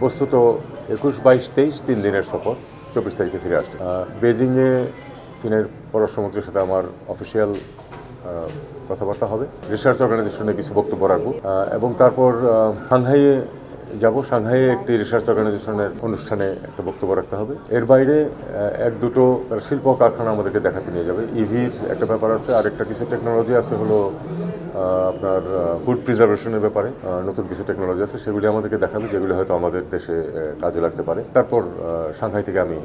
বস্তুত ২১, ২২, ২৩ 3 দিনের সফর, ২৪ তারিখে ফিরে আসছে। বেজিংয়ে চীনের পররাষ্ট্রমন্ত্রীর সাথে আমার অফিসিয়াল কথাবার্তা হবে। রিসার্চ অর্গানাইজেশনে কিছু বক্তব্য রাখবো এবং তারপর সাংহাইয়ে যাব। সাংহাইয়ে একটি রিসার্চ অর্গানাইজেশনের অনুষ্ঠানে একটা বক্তব্য রাখতে হবে। এর বাইরে এক দুটো শিল্প কারখানা আমাদেরকে দেখাতে নিয়ে যাবে। ইভির একটা ব্যাপার আছে, আর একটা কিছু টেকনোলজি আছে হলো আপনার ফুড প্রিজার্ভেশনের ব্যাপারে নতুন কিছু টেকনোলজি আছে, সেগুলি আমাদেরকে দেখাবে, যেগুলি হয়তো আমাদের দেশে কাজে লাগতে পারে। তারপর সাংহাই থেকে আমি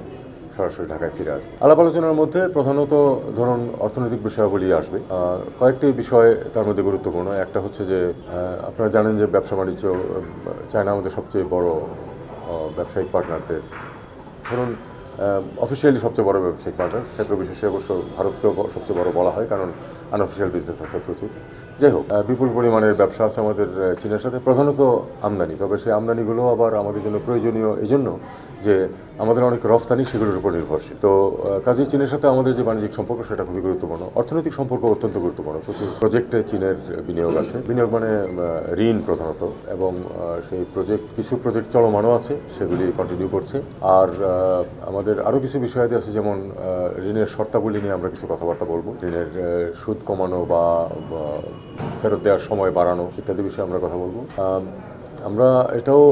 সরাসরি ঢাকায় ফিরে আসবে। আলাপ আলোচনার মধ্যে প্রধানত ধরুন অর্থনৈতিক বিষয়াবলী আসবে। কয়েকটি বিষয় তার মধ্যে গুরুত্বপূর্ণ। একটা হচ্ছে যে আপনারা জানেন যে ব্যবসা বাণিজ্য, চায়না আমাদের সবচেয়ে বড় ব্যবসায়িক পার্টনারদের, ধরুন অফিসিয়ালি সবচেয়ে বড় ব্যবসায়িক পার্টনার, ক্ষেত্র বিশেষে অবশ্য ভারতকেও সবচেয়ে বড় বলা হয়, কারণ আনঅফিসিয়াল বিজনেস আছে প্রচুর। যাই হোক, বিপুল পরিমাণের ব্যবসা আছে আমাদের চীনের সাথে, প্রধানত আমদানি। তবে সেই আমদানিগুলো আবার আমাদের জন্য প্রয়োজনীয় এই জন্য যে আমাদের অনেক রফতানি সেগুলোর উপর নির্ভরশীল। তো কাজেই চীনের সাথে আমাদের যে বাণিজ্যিক সম্পর্ক সেটা খুবই গুরুত্বপূর্ণ। অর্থনৈতিক সম্পর্ক অত্যন্ত গুরুত্বপূর্ণ। প্রচুর প্রজেক্টে চীনের বিনিয়োগ আছে। বিনিয়োগ মানে ঋণ প্রধানত, এবং সেই কিছু প্রজেক্ট চলমানও আছে, সেগুলি কন্টিনিউ করছে। আর আমাদের আরও কিছু বিষয়াদি আছে, যেমন ঋণের শর্তাবলী নিয়ে আমরা কিছু কথাবার্তা বলবো। ঋণের সুদ কমানো বা ফেরত দেওয়ার সময় বাড়ানো ইত্যাদি বিষয়ে আমরা কথা বলবো। আমরা এটাও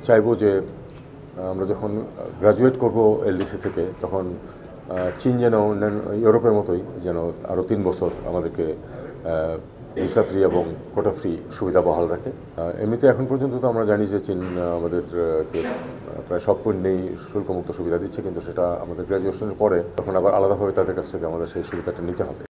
চাইবো যে আমরা যখন গ্রাজুয়েট করব এলডিসি থেকে, তখন চীন যেন ইউরোপের মতোই যেন আরও 3 বছর আমাদেরকে ভিসা ফ্রি এবং কোটা ফ্রি সুবিধা বহাল রাখে। এমনিতে এখন পর্যন্ত তো আমরা জানি যে চীন আমাদেরকে প্রায় সব পণ্যেই শুল্কমুক্ত সুবিধা দিচ্ছে, কিন্তু সেটা আমাদের গ্র্যাজুয়েশনের পরে তখন আবার আলাদাভাবে তাদের কাছ থেকে আমাদের সেই সুবিধাটা নিতে হবে।